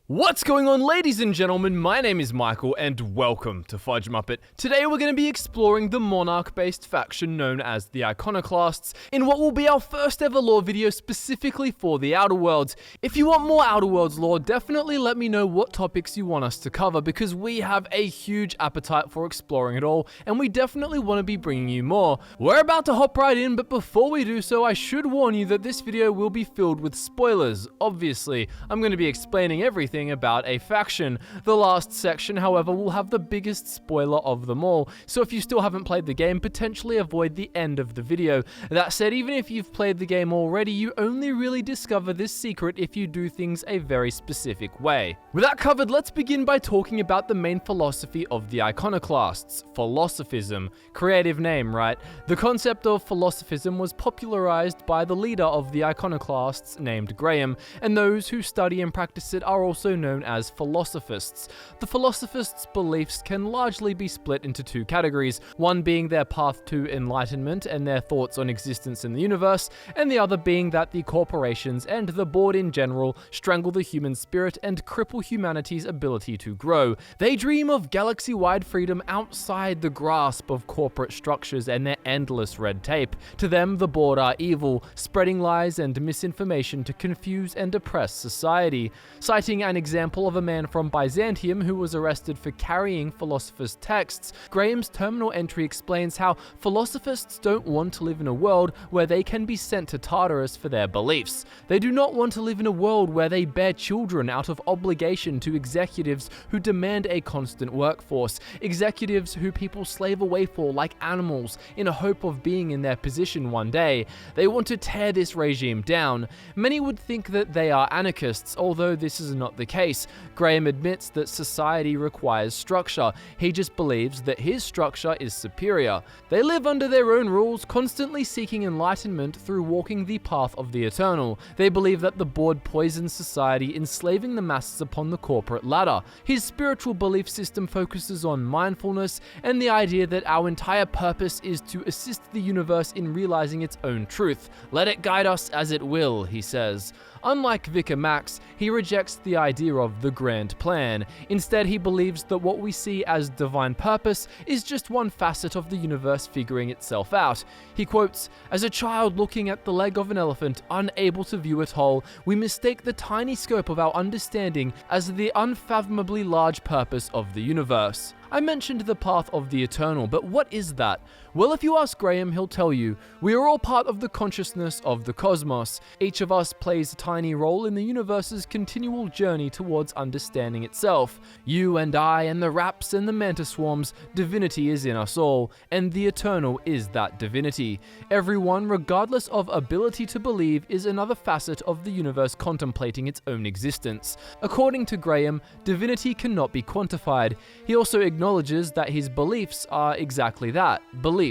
What's going on, ladies and gentlemen? My name is Michael and welcome to FudgeMuppet. Today we're going to be exploring the monarch-based faction known as the Iconoclasts in what will be our first ever lore video specifically for the Outer Worlds. If you want more Outer Worlds lore, definitely let me know what topics you want us to cover because we have a huge appetite for exploring it all and we definitely want to be bringing you more. We're about to hop right in, but before we do so, I should warn you that this video will be filled with spoilers. Obviously, I'm going to be explaining everything about a faction. The last section, however, will have the biggest spoiler of them all, so if you still haven't played the game, potentially avoid the end of the video. That said, even if you've played the game already, you only really discover this secret if you do things a very specific way. With that covered, let's begin by talking about the main philosophy of the Iconoclasts, philosophism. Creative name, right? The concept of philosophism was popularized by the leader of the Iconoclasts named Graham, and those who study and practice it are also known as philosophists. The philosophists' beliefs can largely be split into two categories, one being their path to enlightenment and their thoughts on existence in the universe, and the other being that the corporations and the board in general strangle the human spirit and cripple humanity's ability to grow. They dream of galaxy-wide freedom outside the grasp of corporate structures and their endless red tape. To them, the board are evil, spreading lies and misinformation to confuse and oppress society. Citing an example of a man from Byzantium who was arrested for carrying philosophers' texts, Graham's terminal entry explains how philosophists don't want to live in a world where they can be sent to Tartarus for their beliefs. They do not want to live in a world where they bear children out of obligation to executives who demand a constant workforce, executives who people slave away for like animals in a hope of being in their position one day. They want to tear this regime down. Many would think that they are anarchists, although this is not the case. Graham admits that society requires structure. He just believes that his structure is superior. They live under their own rules, constantly seeking enlightenment through walking the path of the eternal. They believe that the board poisons society, enslaving the masses upon the corporate ladder. His spiritual belief system focuses on mindfulness and the idea that our entire purpose is to assist the universe in realizing its own truth. Let it guide us as it will, he says. Unlike Vicar Max, he rejects the idea of the grand plan. Instead, he believes that what we see as divine purpose is just one facet of the universe figuring itself out. He quotes, "As a child looking at the leg of an elephant, unable to view it whole, we mistake the tiny scope of our understanding as the unfathomably large purpose of the universe." I mentioned the path of the eternal, but what is that? Well, if you ask Graham, he'll tell you, we are all part of the consciousness of the cosmos. Each of us plays a tiny role in the universe's continual journey towards understanding itself. You and I and the raps and the mantis swarms, divinity is in us all, and the eternal is that divinity. Everyone, regardless of ability to believe, is another facet of the universe contemplating its own existence. According to Graham, divinity cannot be quantified. He also acknowledges that his beliefs are exactly that, beliefs.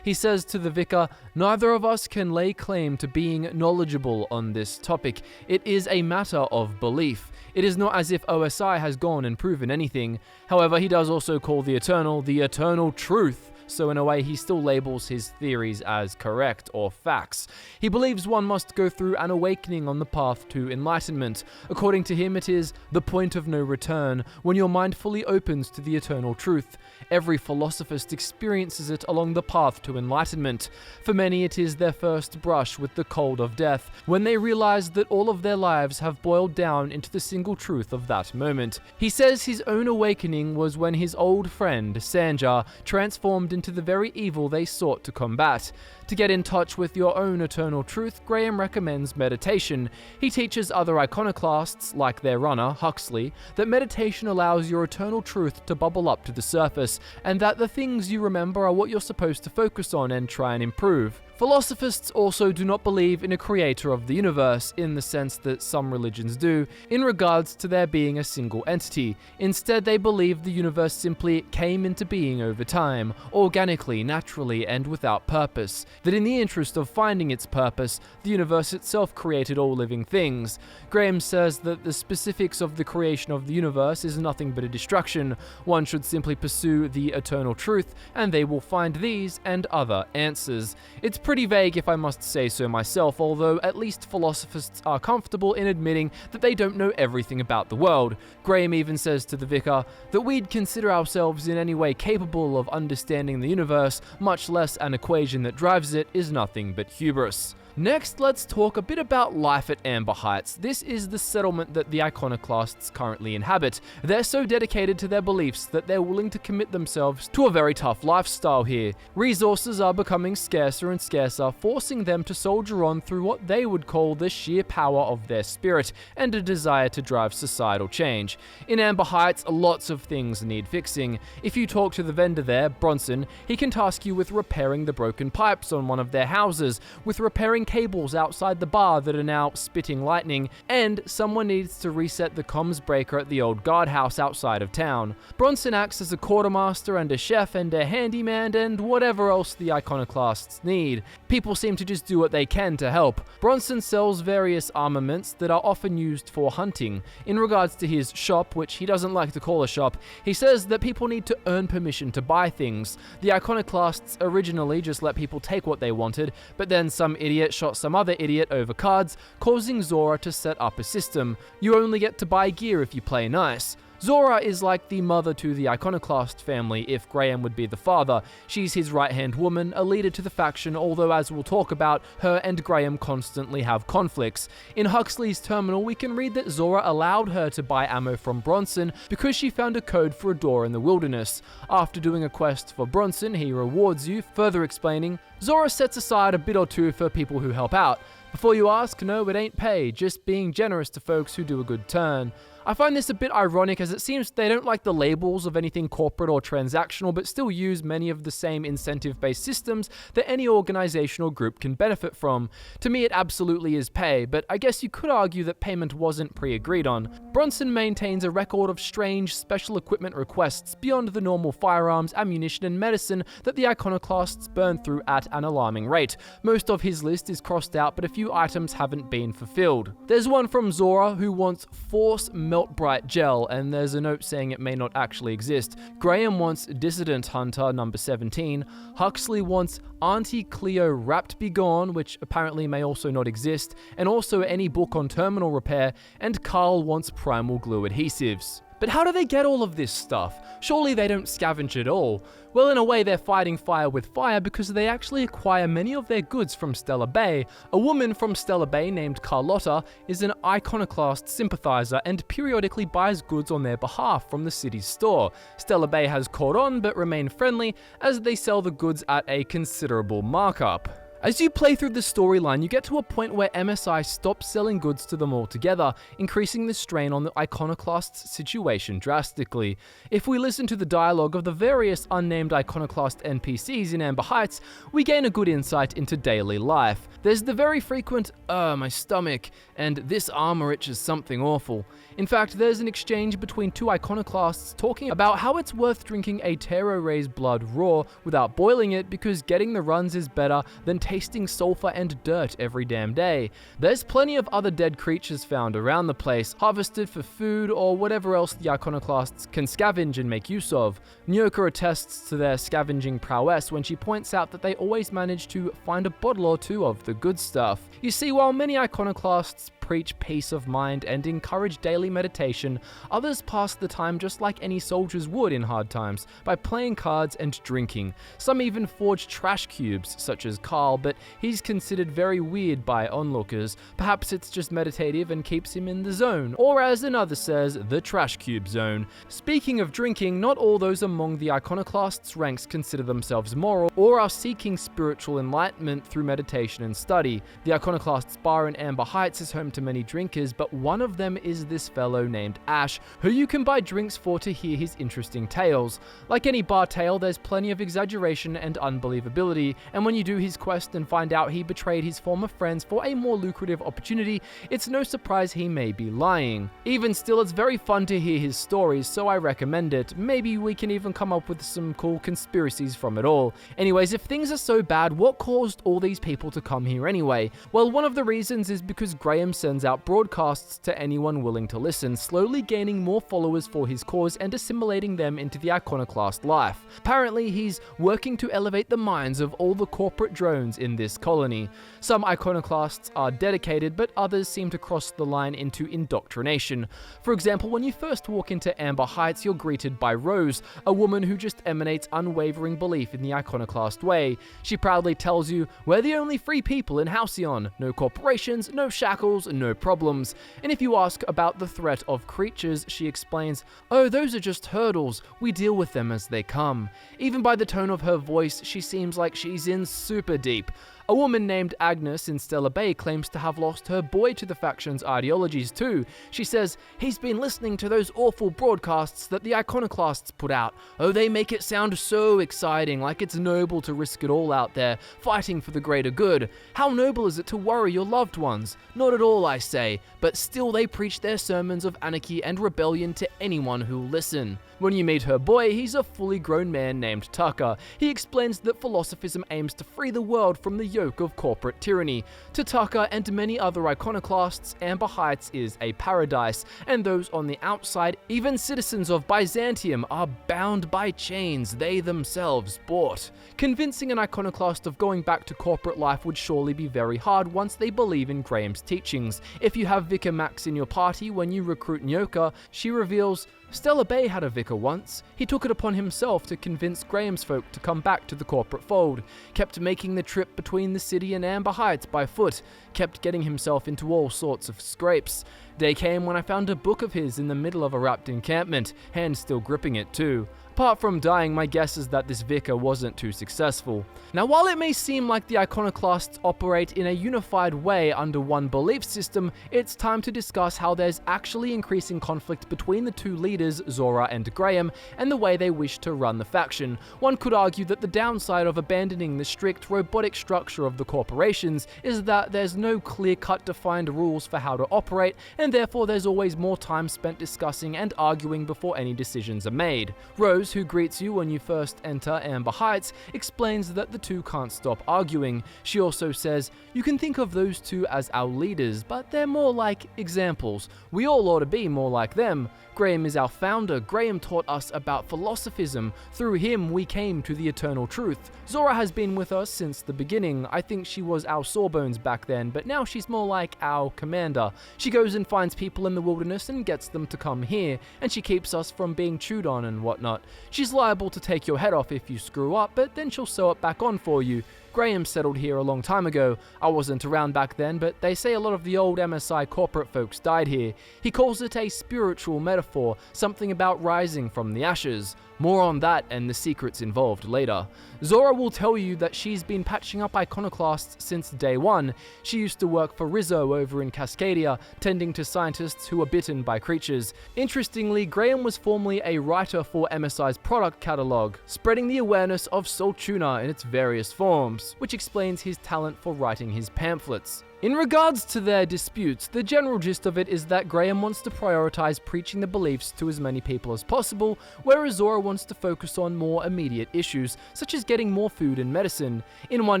He says to the vicar, "Neither of us can lay claim to being knowledgeable on this topic. It is a matter of belief. It is not as if OSI has gone and proven anything." However, he does also call the eternal truth. So in a way, he still labels his theories as correct or facts. He believes one must go through an awakening on the path to enlightenment. According to him, it is the point of no return, when your mind fully opens to the eternal truth. Every philosophist experiences it along the path to enlightenment. For many, it is their first brush with the cold of death, when they realize that all of their lives have boiled down into the single truth of that moment. He says his own awakening was when his old friend, Sanja, transformed into the very evil they sought to combat. To get in touch with your own eternal truth, Graham recommends meditation. He teaches other iconoclasts, like their runner, Huxley, that meditation allows your eternal truth to bubble up to the surface, and that the things you remember are what you're supposed to focus on and try and improve. Philosophists also do not believe in a creator of the universe, in the sense that some religions do, in regards to there being a single entity. Instead, they believe the universe simply came into being over time, organically, naturally, and without purpose. That in the interest of finding its purpose, the universe itself created all living things. Graham says that the specifics of the creation of the universe is nothing but a distraction. One should simply pursue the eternal truth, and they will find these and other answers. It's pretty vague if I must say so myself, although at least philosophers are comfortable in admitting that they don't know everything about the world. Graham even says to the vicar that we'd consider ourselves in any way capable of understanding the universe, much less an equation that drives it, is nothing but hubris. Next, let's talk a bit about life at Amber Heights. This is the settlement that the Iconoclasts currently inhabit. They're so dedicated to their beliefs that they're willing to commit themselves to a very tough lifestyle here. Resources are becoming scarcer and scarcer, forcing them to soldier on through what they would call the sheer power of their spirit and a desire to drive societal change. In Amber Heights, lots of things need fixing. If you talk to the vendor there, Bronson, he can task you with repairing the broken pipes on one of their houses, with repairing cables outside the bar that are now spitting lightning, and someone needs to reset the comms breaker at the old guardhouse outside of town. Bronson acts as a quartermaster and a chef and a handyman and whatever else the Iconoclasts need. People seem to just do what they can to help. Bronson sells various armaments that are often used for hunting. In regards to his shop, which he doesn't like to call a shop, he says that people need to earn permission to buy things. The Iconoclasts originally just let people take what they wanted, but then some idiot shot some other idiot over cards, causing Zora to set up a system. You only get to buy gear if you play nice. Zora is like the mother to the Iconoclast family if Graham would be the father. She's his right-hand woman, a leader to the faction, although as we'll talk about, her and Graham constantly have conflicts. In Huxley's terminal, we can read that Zora allowed her to buy ammo from Bronson because she found a code for a door in the wilderness. After doing a quest for Bronson, he rewards you, further explaining, Zora sets aside a bit or two for people who help out. Before you ask, no, it ain't pay, just being generous to folks who do a good turn. I find this a bit ironic as it seems they don't like the labels of anything corporate or transactional, but still use many of the same incentive-based systems that any organization or group can benefit from. To me, it absolutely is pay, but I guess you could argue that payment wasn't pre-agreed on. Bronson maintains a record of strange special equipment requests beyond the normal firearms, ammunition, and medicine that the Iconoclasts burn through at an alarming rate. Most of his list is crossed out, but a few items haven't been fulfilled. There's one from Zora who wants Force Melt Bright Gel, and there's a note saying it may not actually exist. Graham wants Dissident Hunter number 17. Huxley wants Auntie Cleo Wrapped Begone, which apparently may also not exist, and also any book on terminal repair, and Carl wants Primal Glue adhesives. But how do they get all of this stuff? Surely they don't scavenge at all. Well, in a way, they're fighting fire with fire because they actually acquire many of their goods from Stellar Bay. A woman from Stellar Bay named Carlotta is an Iconoclast sympathizer and periodically buys goods on their behalf from the city's store. Stellar Bay has caught on but remain friendly as they sell the goods at a considerable markup. As you play through the storyline, you get to a point where MSI stops selling goods to them altogether, increasing the strain on the Iconoclast's situation drastically. If we listen to the dialogue of the various unnamed Iconoclast NPCs in Amber Heights, we gain a good insight into daily life. There's the very frequent, my stomach, and this armor itches something awful. In fact, there's an exchange between two Iconoclasts talking about how it's worth drinking a Terror Ray's blood raw without boiling it because getting the runs is better than tasting sulfur and dirt every damn day. There's plenty of other dead creatures found around the place, harvested for food or whatever else the Iconoclasts can scavenge and make use of. Nyoka attests to their scavenging prowess when she points out that they always manage to find a bottle or two of the good stuff. You see, while many Iconoclasts preach peace of mind and encourage daily meditation, others pass the time just like any soldiers would in hard times, by playing cards and drinking. Some even forge trash cubes, such as Carl, but he's considered very weird by onlookers. Perhaps it's just meditative and keeps him in the zone, or as another says, the trash cube zone. Speaking of drinking, not all those among the Iconoclasts' ranks consider themselves moral, or are seeking spiritual enlightenment through meditation and study. The Iconoclasts' bar in Amber Heights is home to many drinkers, but one of them is this fellow named Ash, who you can buy drinks for to hear his interesting tales. Like any bar tale, there's plenty of exaggeration and unbelievability, and when you do his quest and find out he betrayed his former friends for a more lucrative opportunity, it's no surprise he may be lying. Even still, it's very fun to hear his stories, so I recommend it. Maybe we can even come up with some cool conspiracies from it all. Anyways, if things are so bad, what caused all these people to come here anyway? Well, one of the reasons is because Graham said sends out broadcasts to anyone willing to listen, slowly gaining more followers for his cause and assimilating them into the Iconoclast life. Apparently, he's working to elevate the minds of all the corporate drones in this colony. Some Iconoclasts are dedicated, but others seem to cross the line into indoctrination. For example, when you first walk into Amber Heights, you're greeted by Rose, a woman who just emanates unwavering belief in the Iconoclast way. She proudly tells you, "We're the only free people in Halcyon. No corporations, no shackles, no problems." And if you ask about the threat of creatures, she explains, "Oh, those are just hurdles. We deal with them as they come." Even by the tone of her voice, she seems like she's in super deep. A woman named Agnes in Stella Bay claims to have lost her boy to the faction's ideologies too. She says, "He's been listening to those awful broadcasts that the Iconoclasts put out. Oh, they make it sound so exciting, like it's noble to risk it all out there, fighting for the greater good. How noble is it to worry your loved ones? Not at all, I say, but still they preach their sermons of anarchy and rebellion to anyone who'll listen." When you meet her boy, he's a fully grown man named Tucker. He explains that philosophism aims to free the world from the yoke of corporate tyranny. To Tucker and many other Iconoclasts, Amber Heights is a paradise, and those on the outside, even citizens of Byzantium, are bound by chains they themselves bought. Convincing an Iconoclast of going back to corporate life would surely be very hard once they believe in Graham's teachings. If you have Vicar Max in your party when you recruit Nyoka, she reveals, "Stella Bay had a vicar once. He took it upon himself to convince Graham's folk to come back to the corporate fold, kept making the trip between the city and Amber Heights by foot, kept getting himself into all sorts of scrapes. Day came when I found a book of his in the middle of a wrapped encampment, hand still gripping it too. Apart from dying, my guess is that this vicar wasn't too successful." Now, while it may seem like the Iconoclasts operate in a unified way under one belief system, it's time to discuss how there's actually increasing conflict between the two leaders, Sora and Graham, and the way they wish to run the faction. One could argue that the downside of abandoning the strict, robotic structure of the corporations is that there's no clear-cut defined rules for how to operate, and therefore there's always more time spent discussing and arguing before any decisions are made. Rose, who greets you when you first enter Amber Heights, explains that the two can't stop arguing. She also says, "You can think of those two as our leaders, but they're more like examples. We all ought to be more like them. Graham is our founder. Graham taught us about philosophism. Through him, we came to the eternal truth. Sora has been with us since the beginning. I think she was our sawbones back then, but now she's more like our commander. She goes and finds people in the wilderness and gets them to come here, and she keeps us from being chewed on and whatnot. She's liable to take your head off if you screw up, but then she'll sew it back on for you. Graham settled here a long time ago. I wasn't around back then, but they say a lot of the old MSI corporate folks died here. He calls it a spiritual metaphor, something about rising from the ashes. More on that and the secrets involved later. Sora will tell you that she's been patching up Iconoclasts since day one. She used to work for Rizzo over in Cascadia, tending to scientists who were bitten by creatures. Interestingly, Graham was formerly a writer for MSI's product catalog, spreading the awareness of salt tuna in its various forms, which explains his talent for writing his pamphlets. In regards to their disputes, the general gist of it is that Graham wants to prioritize preaching the beliefs to as many people as possible, whereas Sora wants to focus on more immediate issues, such as getting more food and medicine. In one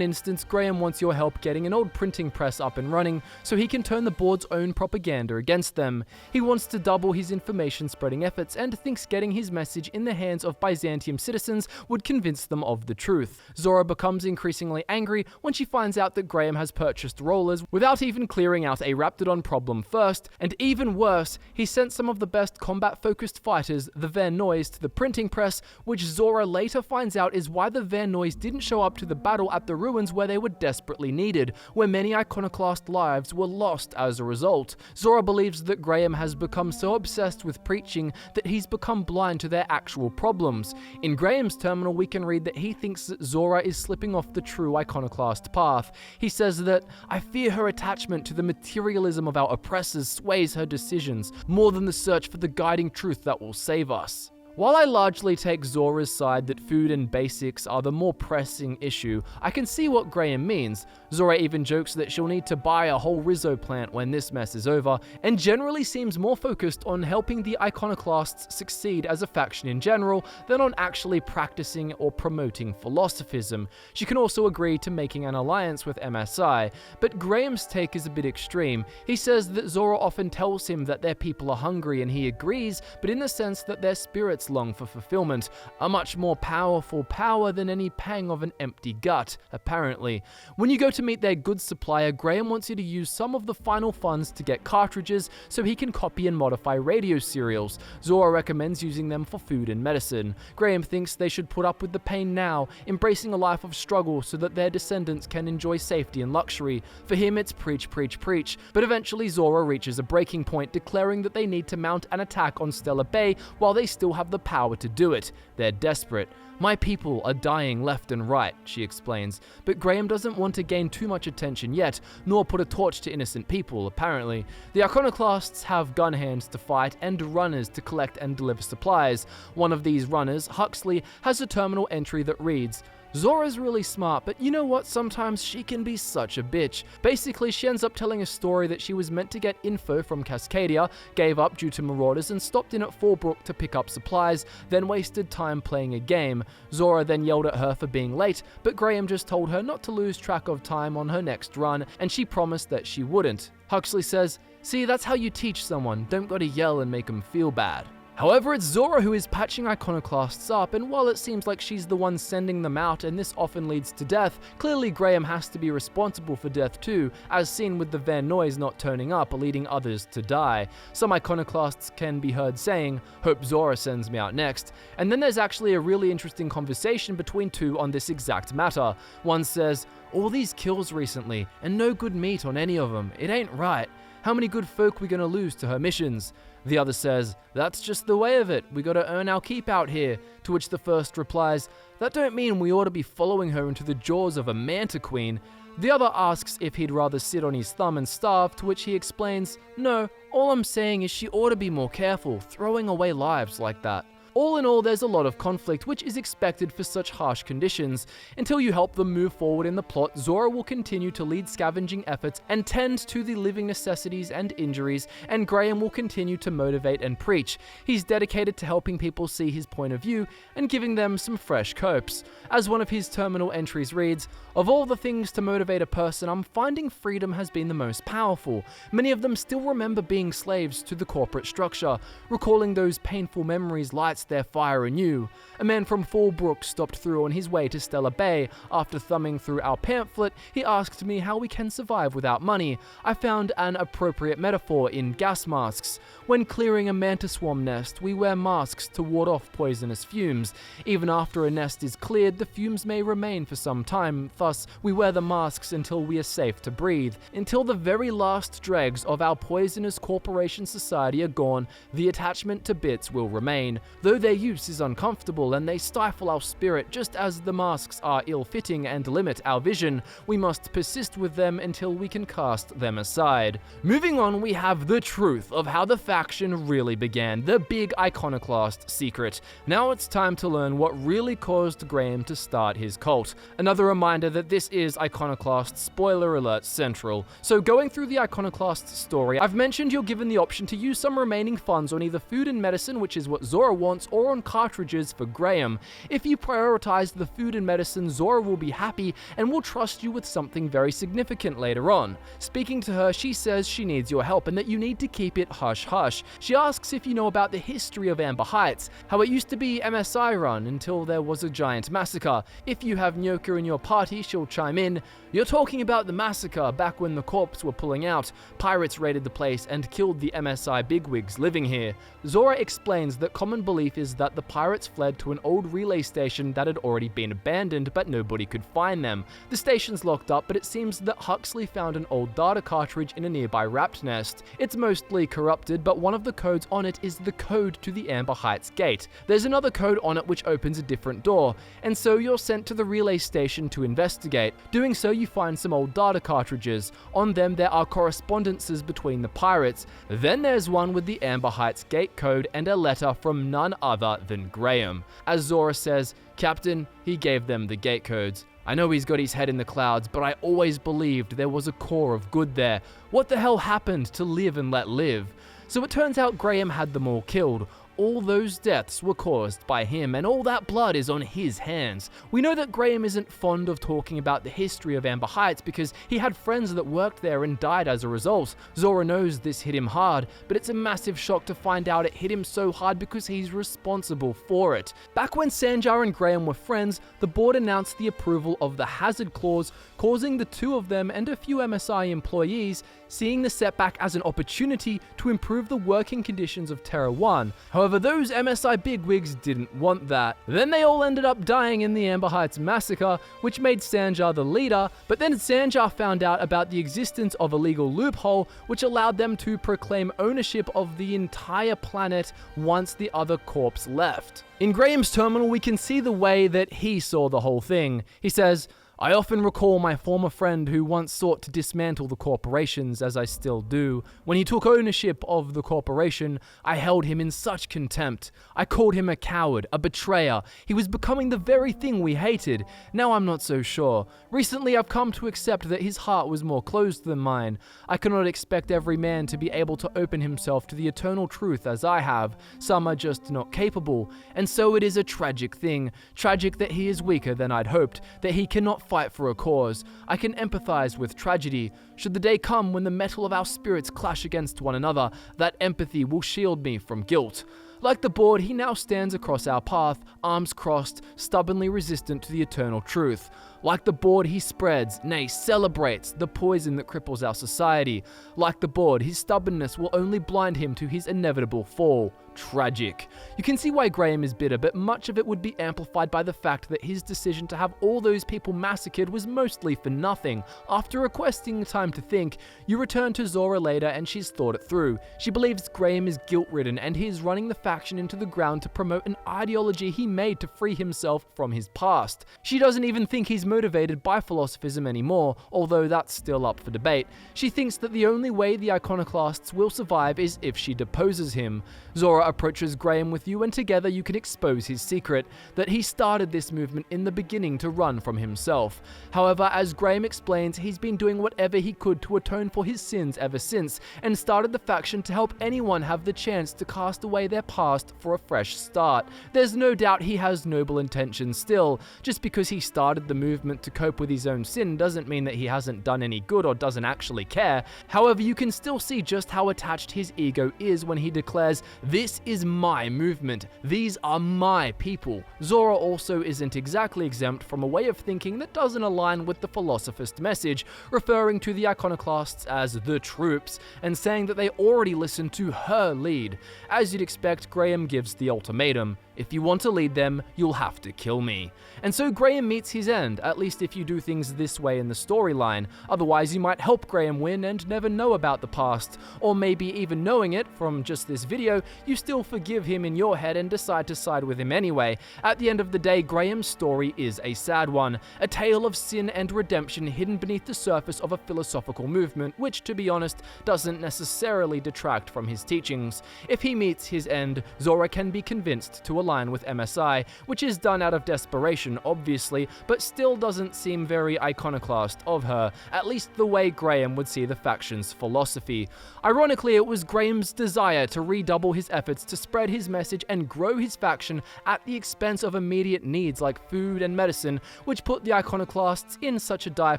instance, Graham wants your help getting an old printing press up and running, so he can turn the board's own propaganda against them. He wants to double his information spreading efforts, and thinks getting his message in the hands of Byzantium citizens would convince them of the truth. Sora becomes increasingly angry when she finds out that Graham has purchased rollers without even clearing out a Raptidon problem first, and even worse, he sent some of the best combat-focused fighters, the Vernois, to the printing press, which Sora later finds out is why the Vernois didn't show up to the battle at the ruins where they were desperately needed, where many Iconoclast lives were lost as a result. Sora believes that Graham has become so obsessed with preaching that he's become blind to their actual problems. In Graham's terminal, we can read that he thinks that Sora is slipping off the true Iconoclast path. He says that, "I fear her attachment to the materialism of our oppressors sways her decisions, more than the search for the guiding truth that will save us." While I largely take Zora's side that food and basics are the more pressing issue, I can see what Graham means. Zora even jokes that she'll need to buy a whole Rizzo plant when this mess is over, and generally seems more focused on helping the Iconoclasts succeed as a faction in general than on actually practicing or promoting philosophism. She can also agree to making an alliance with MSI, but Graham's take is a bit extreme. He says that Zora often tells him that their people are hungry and he agrees, but in the sense that their spirits long for fulfillment, a much more powerful power than any pang of an empty gut, apparently. When you go to meet their goods supplier, Graham wants you to use some of the final funds to get cartridges so he can copy and modify radio serials. Zora recommends using them for food and medicine. Graham thinks they should put up with the pain now, embracing a life of struggle so that their descendants can enjoy safety and luxury. For him, it's preach, preach, preach. But eventually Zora reaches a breaking point, declaring that they need to mount an attack on Stellar Bay while they still have the power to do it. They're desperate. "My people are dying left and right," she explains, but Graham doesn't want to gain too much attention yet, nor put a torch to innocent people, apparently. The Iconoclasts have gun hands to fight and runners to collect and deliver supplies. One of these runners, Huxley, has a terminal entry that reads, "Zora's really smart, but you know what? Sometimes she can be such a bitch." Basically, she ends up telling a story that she was meant to get info from Cascadia, gave up due to marauders, and stopped in at Fallbrook to pick up supplies, then wasted time playing a game. Zora then yelled at her for being late, but Graham just told her not to lose track of time on her next run, and she promised that she wouldn't. Huxley says, "See, that's how you teach someone, don't gotta yell and make them feel bad." However, it's Zora who is patching Iconoclasts up, and while it seems like she's the one sending them out and this often leads to death, clearly Graham has to be responsible for death too, as seen with the Van Noys not turning up, leading others to die. Some Iconoclasts can be heard saying, "Hope Zora sends me out next," and then there's actually a really interesting conversation between two on this exact matter. One says, "All these kills recently, and no good meat on any of them, it ain't right. How many good folk we gonna lose to her missions?" The other says, "That's just the way of it, we gotta earn our keep out here," to which the first replies, "That don't mean we ought to be following her into the jaws of a manta queen." The other asks if he'd rather sit on his thumb and starve, to which he explains, "No, all I'm saying is she ought to be more careful, throwing away lives like that." All in all, there's a lot of conflict, which is expected for such harsh conditions. Until you help them move forward in the plot, Zora will continue to lead scavenging efforts and tend to the living necessities and injuries, and Graham will continue to motivate and preach. He's dedicated to helping people see his point of view and giving them some fresh copes. As one of his terminal entries reads, "Of all the things to motivate a person, I'm finding freedom has been the most powerful. Many of them still remember being slaves to the corporate structure. Recalling those painful memories lights their fire anew. A man from Fallbrook stopped through on his way to Stellar Bay. After thumbing through our pamphlet, he asked me how we can survive without money. I found an appropriate metaphor in gas masks. When clearing a manta swarm nest, we wear masks to ward off poisonous fumes. Even after a nest is cleared, the fumes may remain for some time. Thus, we wear the masks until we are safe to breathe. Until the very last dregs of our poisonous corporation society are gone, the attachment to bits will remain. Though their use is uncomfortable and they stifle our spirit just as the masks are ill-fitting and limit our vision, we must persist with them until we can cast them aside." Moving on, we have the truth of how the faction really began, the big Iconoclast secret. Now it's time to learn what really caused Graham to start his cult. Another reminder that this is Iconoclast spoiler alert central. So going through the Iconoclast story, I've mentioned you're given the option to use some remaining funds on either food and medicine, which is what Zora wants, or on cartridges for Graham. If you prioritize the food and medicine, Zora will be happy and will trust you with something very significant later on. Speaking to her, she says she needs your help and that you need to keep it hush-hush. She asks if you know about the history of Amber Heights, how it used to be MSI run until there was a giant massacre. If you have Nyoka in your party, she'll chime in, "You're talking about the massacre back when the corps were pulling out. Pirates raided the place and killed the MSI bigwigs living here." Zora explains that common belief is that the pirates fled to an old relay station that had already been abandoned, but nobody could find them. The station's locked up, but it seems that Huxley found an old data cartridge in a nearby rapt nest. It's mostly corrupted, but one of the codes on it is the code to the Amber Heights gate. There's another code on it which opens a different door, and so you're sent to the relay station to investigate. Doing so, you find some old data cartridges. On them, there are correspondences between the pirates. Then there's one with the Amber Heights gate code and a letter from none other than Graham. As Zora says, "Captain, he gave them the gate codes. I know he's got his head in the clouds, but I always believed there was a core of good there. What the hell happened to live and let live?" So it turns out Graham had them all killed. All those deaths were caused by him, and all that blood is on his hands. We know that Graham isn't fond of talking about the history of Amber Heights because he had friends that worked there and died as a result. Zora knows this hit him hard, but it's a massive shock to find out it hit him so hard because he's responsible for it. Back when Sanjar and Graham were friends, the board announced the approval of the hazard clause, causing the two of them and a few MSI employees seeing the setback as an opportunity to improve the working conditions of Terra 1. However, those MSI bigwigs didn't want that. Then they all ended up dying in the Amber Heights massacre, which made Sanjar the leader, but then Sanjar found out about the existence of a legal loophole which allowed them to proclaim ownership of the entire planet once the other corps left. In Graham's terminal, we can see the way that he saw the whole thing. He says, "I often recall my former friend who once sought to dismantle the corporations, as I still do. When he took ownership of the corporation, I held him in such contempt. I called him a coward, a betrayer. He was becoming the very thing we hated. Now I'm not so sure. Recently I've come to accept that his heart was more closed than mine. I cannot expect every man to be able to open himself to the eternal truth as I have. Some are just not capable. And so it is a tragic thing. Tragic that he is weaker than I'd hoped, that he cannot fight for a cause. I can empathize with tragedy. Should the day come when the metal of our spirits clash against one another, that empathy will shield me from guilt." Like the board, he now stands across our path, arms crossed, stubbornly resistant to the eternal truth. Like the board, he spreads, nay, celebrates the poison that cripples our society. Like the board, his stubbornness will only blind him to his inevitable fall. Tragic. You can see why Graham is bitter, but much of it would be amplified by the fact that his decision to have all those people massacred was mostly for nothing. After requesting time to think, you return to Zora later and she's thought it through. She believes Graham is guilt-ridden and he is running the faction into the ground to promote an ideology he made to free himself from his past. She doesn't even think he's motivated by philosophism anymore, although that's still up for debate. She thinks that the only way the Iconoclasts will survive is if she deposes him. Zora approaches Graham with you and together you can expose his secret, that he started this movement in the beginning to run from himself. However, as Graham explains, he's been doing whatever he could to atone for his sins ever since, and started the faction to help anyone have the chance to cast away their past for a fresh start. There's no doubt he has noble intentions still. Just because he started the movement to cope with his own sin doesn't mean that he hasn't done any good or doesn't actually care. However, you can still see just how attached his ego is when he declares, "This is my movement. These are my people." Zora also isn't exactly exempt from a way of thinking that doesn't align with the philosophist message, referring to the Iconoclasts as the troops, and saying that they already listen to her lead. As you'd expect, Graham gives the ultimatum. If you want to lead them, you'll have to kill me. And so Graham meets his end, at least if you do things this way in the storyline. Otherwise, you might help Graham win and never know about the past. Or maybe even knowing it from just this video, you still forgive him in your head and decide to side with him anyway. At the end of the day, Graham's story is a sad one. A tale of sin and redemption hidden beneath the surface of a philosophical movement, which, to be honest, doesn't necessarily detract from his teachings. If he meets his end, Zora can be convinced to align with MSI, which is done out of desperation, obviously, but still doesn't seem very iconoclast of her, at least the way Graham would see the faction's philosophy. Ironically, it was Graham's desire to redouble his efforts to spread his message and grow his faction at the expense of immediate needs like food and medicine, which put the Iconoclasts in such a dire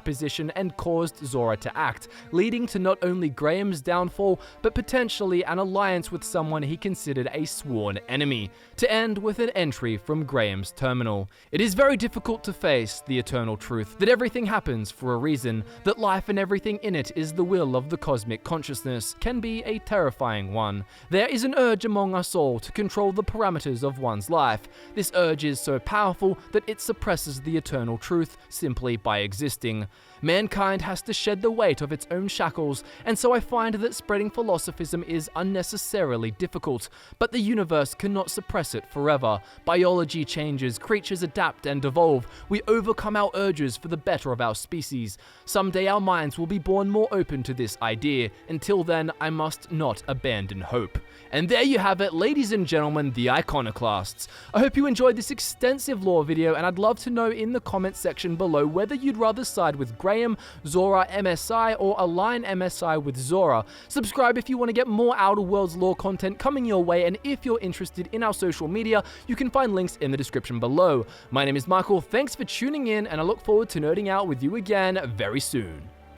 position and caused Zora to act, leading to not only Graham's downfall, but potentially an alliance with someone he considered a sworn enemy, to end with an entry from Graham's terminal. It is very difficult to face the eternal truth that everything happens for a reason, that life and everything in it is the will of the cosmic consciousness, can be a terrifying one. There is an urge among us all to control the parameters of one's life. This urge is so powerful that it suppresses the eternal truth simply by existing. Mankind has to shed the weight of its own shackles, and so I find that spreading philosophism is unnecessarily difficult, but the universe cannot suppress it forever. forever. Biology changes, creatures adapt and evolve. We overcome our urges for the better of our species. Someday our minds will be born more open to this idea. Until then, I must not abandon hope. And there you have it, ladies and gentlemen, the Iconoclasts. I hope you enjoyed this extensive lore video, and I'd love to know in the comments section below whether you'd rather side with Graham, Zora, MSI, or align MSI with Zora. Subscribe if you want to get more Outer Worlds lore content coming your way, and if you're interested in our social media, you can find links in the description below. My name is Michael, thanks for tuning in, and I look forward to nerding out with you again very soon.